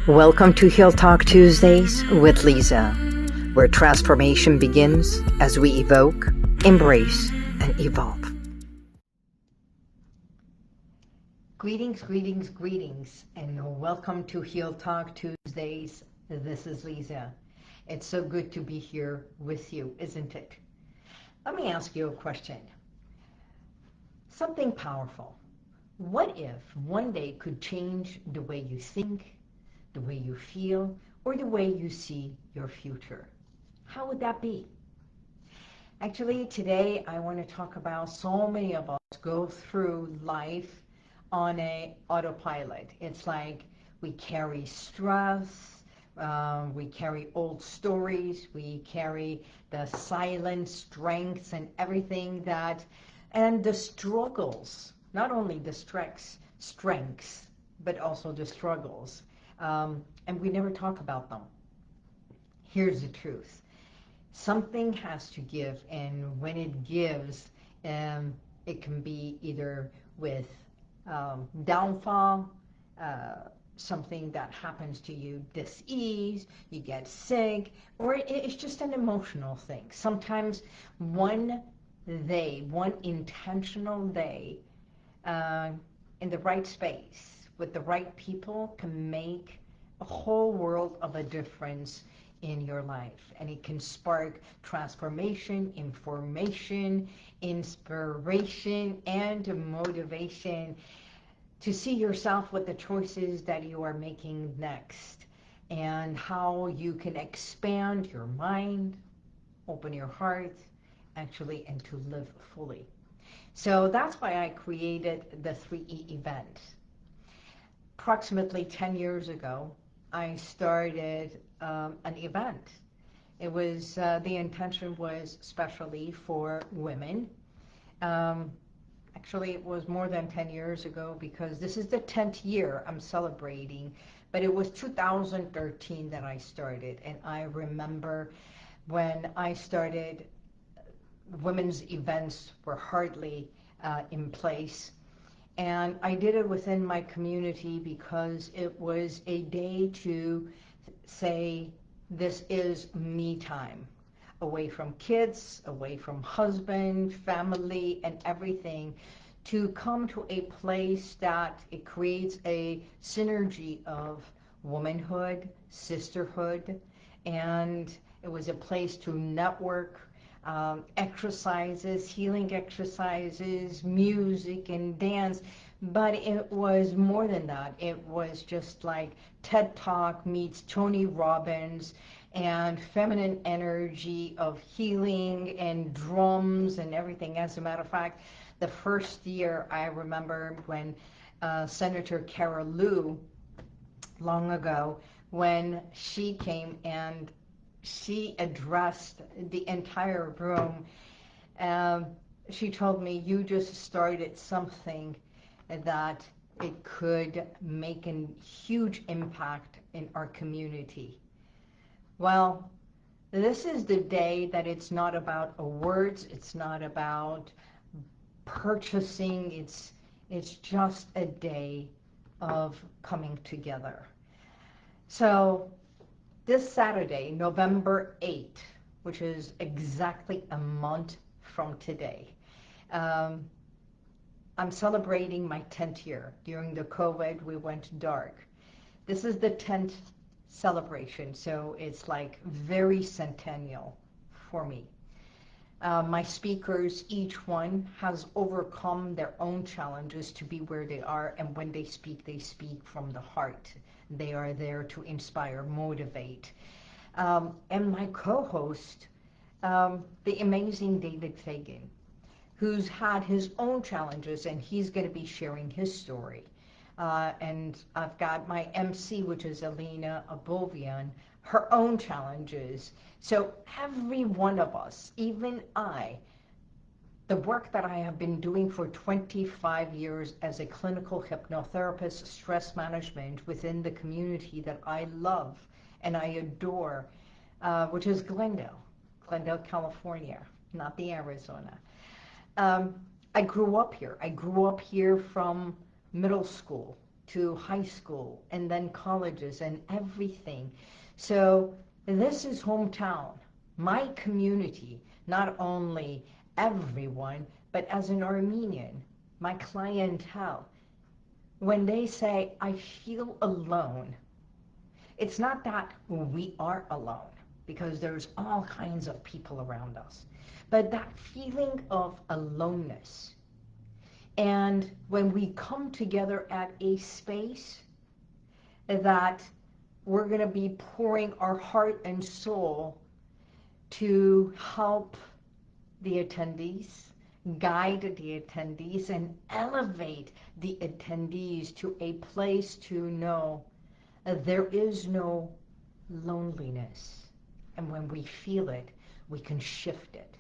Welcome to Heal Talk Tuesdays with Liza, where transformation begins as we evoke, embrace, and evolve. Greetings, and welcome to Heal Talk Tuesdays. This is Liza. It's so good to be here with you, isn't it? Let me ask you a question. Something powerful. What if one day could change the way you think, the way you feel, or the way you see your future? How would that be? Actually, today I want to talk about so many of us go through life on a autopilot. It's like we carry stress, we carry old stories, we carry the silent strengths and everything that, and the struggles, not only the strengths, but also the struggles. And we never talk about them. Here's the truth. Something has to give, and when it gives, it can be either with downfall, something that happens to you, dis-ease, you get sick, or it's just an emotional thing. Sometimes one intentional day in the right space with the right people can make a whole world of a difference in your life, and it can spark transformation, information, inspiration, and motivation to see yourself with the choices that you are making next, and how you can expand your mind, open your heart, actually, and to live fully. So that's why I created the 3E event. Approximately 10 years ago, I started an event. It was, the intention was especially for women. Actually, it was more than 10 years ago, because this is the 10th year I'm celebrating, but it was 2013 that I started. And I remember when I started, women's events were hardly in place. And I did it within my community because it was a day to say, this is me time. Away from kids, away from husband, family, and everything, to come to a place that it creates a synergy of womanhood, sisterhood, and it was a place to network, exercises, healing exercises, music and dance. But it was more than that. It was just like TED Talk meets Tony Robbins, and feminine energy of healing and drums and everything. As a matter of fact, the first year I remember when Senator Carol Liu, long ago, when she came and she addressed the entire room, she told me, you just started something that it could make a huge impact in our community. Well, this is the day that it's not about words, it's not about purchasing, it's just a day of coming together. So this Saturday, November 8th, which is exactly a month from today, I'm celebrating my 10th year. During the COVID, we went dark. This is the 10th celebration, so it's like very centennial for me. My speakers, each one has overcome their own challenges to be where they are, and when they speak from the heart. They are there to inspire, motivate. And my co-host, the amazing David Fagan, who's had his own challenges, and he's going to be sharing his story. And I've got my MC, which is Alina Abovian, her own challenges. So every one of us, even I, the work that I have been doing for 25 years as a clinical hypnotherapist, stress management within the community that I love and I adore, which is Glendale, California, not the Arizona. I grew up here. I grew up here from middle school to high school and then colleges and everything. So this is hometown, my community, not only everyone, but as an Armenian, my clientele. When they say, I feel alone, it's not that we are alone, because there's all kinds of people around us, but that feeling of aloneness. And when we come together at a space that we're going to be pouring our heart and soul to help the attendees, guide the attendees, and elevate the attendees to a place to know there is no loneliness. And when we feel it, we can shift it.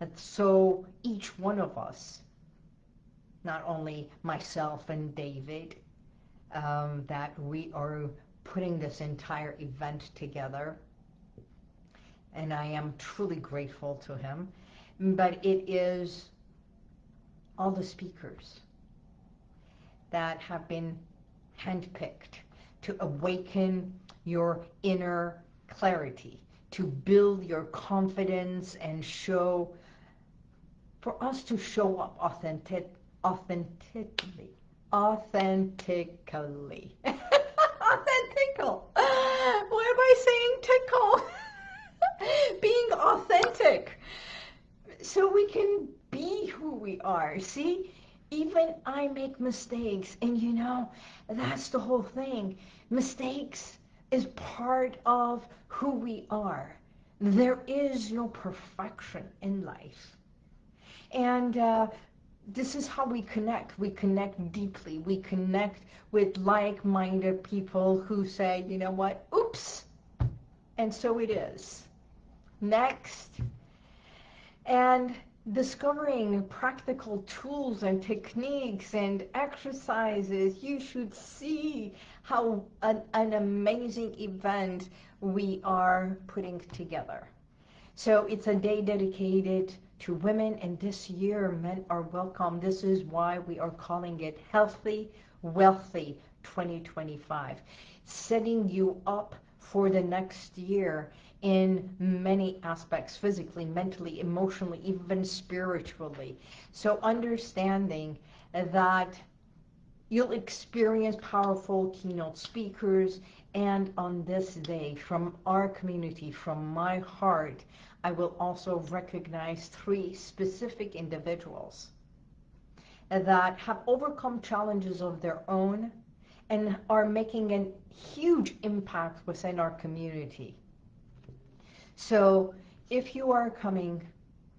And so each one of us, not only myself and David, that we are putting this entire event together, and I am truly grateful to him, but it is all the speakers that have been handpicked to awaken your inner clarity, to build your confidence and show, for us to show up authentically. Authentically. Authentical. Why am I saying tickle? Being authentic. So we can be who we are. See, even I make mistakes, and you know, that's the whole thing. Mistakes is part of who we are. There is no perfection in life. And this is how we connect. We connect deeply. We connect with like-minded people who say, you know what, oops, and so it is. Next. And discovering practical tools and techniques and exercises. You should see how an amazing event we are putting together. So it's a day dedicated to women, and this year men are welcome. This is why we are calling it Healthy, Wealthy 2025, setting you up for the next year in many aspects, physically, mentally, emotionally, even spiritually. So understanding that you'll experience powerful keynote speakers, and on this day, from our community, from my heart, I will also recognize 3 specific individuals that have overcome challenges of their own and are making a huge impact within our community. So if you are coming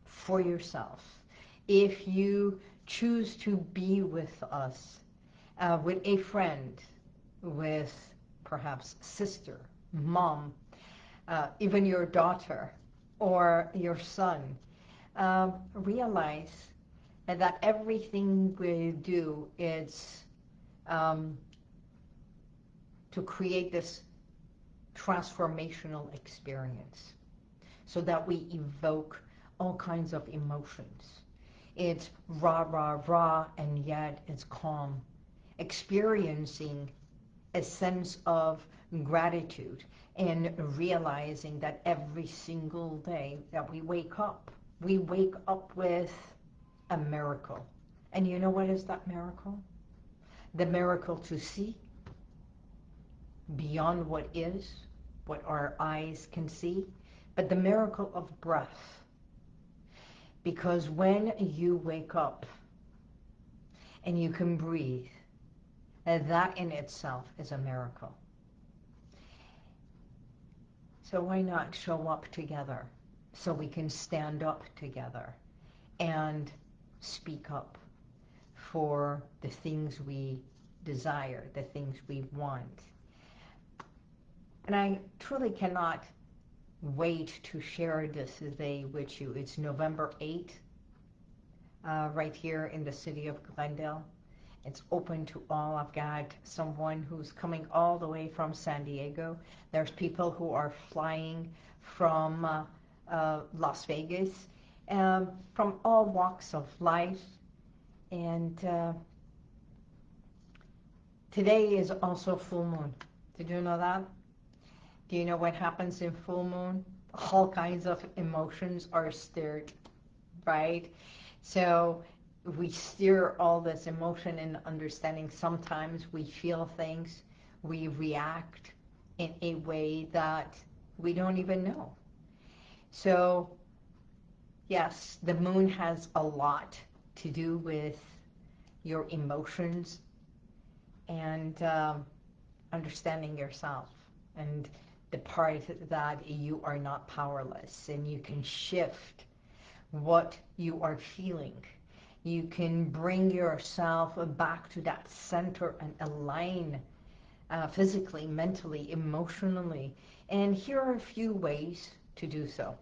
for yourself, if you choose to be with us, with a friend, with perhaps sister, mom, even your daughter or your son, realize that everything we do is to create this transformational experience so that we evoke all kinds of emotions. It's rah, rah, rah, and yet it's calm. Experiencing a sense of gratitude and realizing that every single day that we wake up with a miracle. And you know what is that miracle? The miracle to see beyond what is, what our eyes can see, but the miracle of breath. Because when you wake up and you can breathe, that in itself is a miracle. So why not show up together so we can stand up together and speak up for the things we desire, the things we want. And I truly cannot wait to share this day with you. It's November 8th, right here in the city of Glendale. It's open to all. I've got someone who's coming all the way from San Diego. There's people who are flying from Las Vegas, from all walks of life. And Today is also full moon. Did you know that? Do you know what happens in full moon? All kinds of emotions are stirred, right? So we stir all this emotion and understanding. Sometimes we feel things, we react in a way that we don't even know. So yes, the moon has a lot to do with your emotions and understanding yourself and the part that you are not powerless, and you can shift what you are feeling. You can bring yourself back to that center and align physically, mentally, emotionally. And here are a few ways to do so.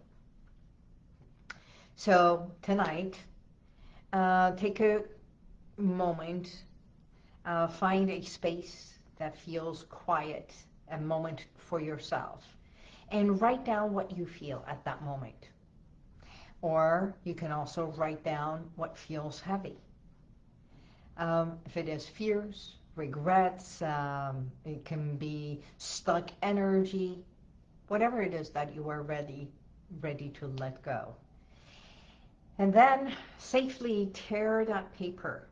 So tonight, take a moment, find a space that feels quiet, a moment for yourself, and write down what you feel at that moment. Or you can also write down what feels heavy. If it is fears, regrets, it can be stuck energy, whatever it is that you are ready to let go. And then safely tear that paper.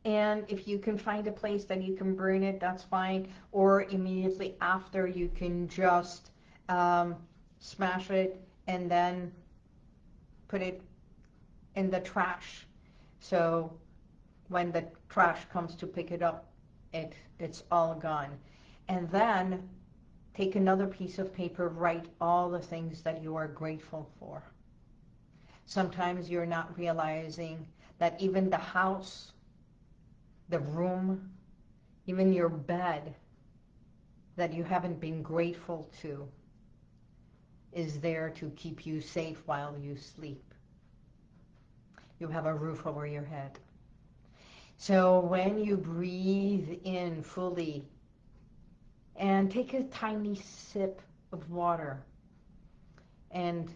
And if you can find a place that you can burn it, that's fine. Or immediately after, you can just smash it and then put it in the trash. So when the trash comes to pick it up, it's all gone. And then take another piece of paper, write all the things that you are grateful for. Sometimes you're not realizing that even the house, the room, even your bed that you haven't been grateful to is there to keep you safe while you sleep. You have a roof over your head. So when you breathe in fully and take a tiny sip of water and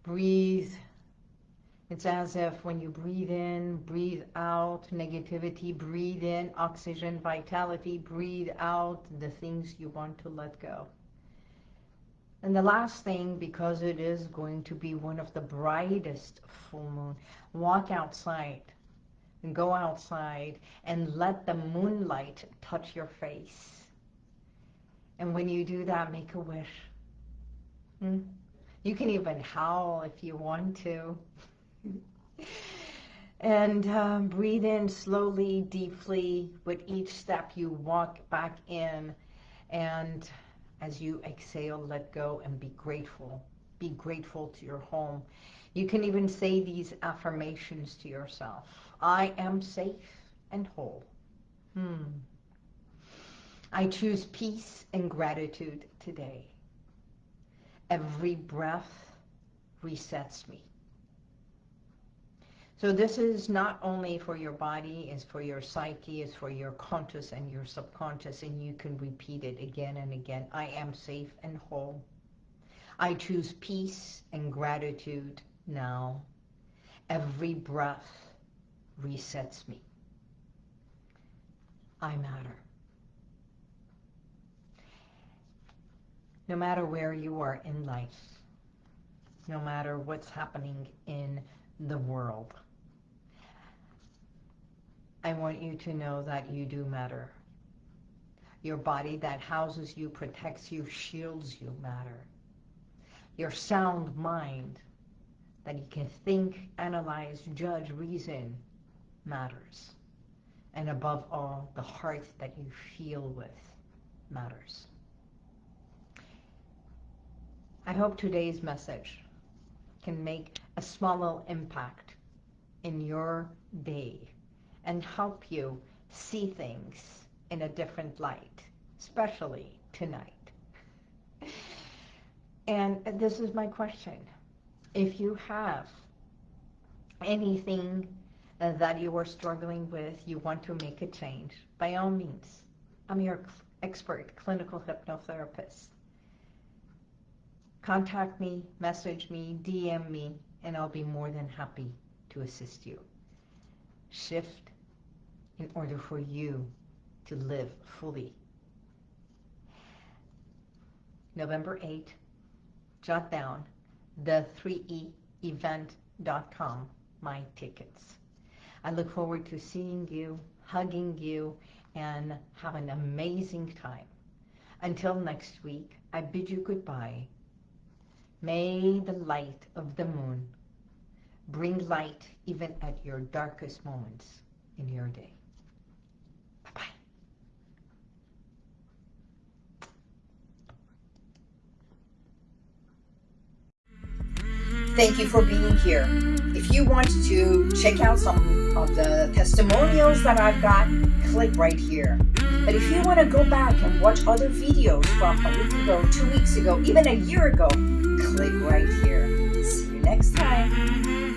breathe, it's as if when you breathe in, breathe out negativity, breathe in oxygen, vitality, breathe out the things you want to let go. And the last thing, because it is going to be one of the brightest full moon, walk outside and go outside and let the moonlight touch your face. And when you do that, make a wish. You can even howl if you want to. And breathe in slowly, deeply. With each step you walk back in, and as you exhale, let go and be grateful. Be grateful to your home. You can even say these affirmations to yourself. I am safe and whole. I choose peace and gratitude today. Every breath resets me. So this is not only for your body, it's for your psyche, it's for your conscious and your subconscious, and you can repeat it again and again. I am safe and whole. I choose peace and gratitude now. Every breath resets me. I matter. No matter where you are in life, no matter what's happening in the world, I want you to know that you do matter. Your body that houses you, protects you, shields you matter. Your sound mind that you can think, analyze, judge, reason matters. And above all, the heart that you feel with matters. I hope today's message can make a small little impact in your day and help you see things in a different light, especially tonight. And this is my question. If you have anything that you are struggling with, you want to make a change, by all means, I'm your expert clinical hypnotherapist. Contact me, message me, DM me, and I'll be more than happy to assist you. Shift in order for you to live fully. November 8th, jot down the 3eevent.com, my tickets. I look forward to seeing you, hugging you, and have an amazing time. Until next week, I bid you goodbye. May the light of the moon bring light even at your darkest moments in your day. Bye-bye. Thank you for being here. If you want to check out some of the testimonials that I've got, click right here. But if you want to go back and watch other videos from a week ago, 2 weeks ago, even a year ago, click right here. See you next time.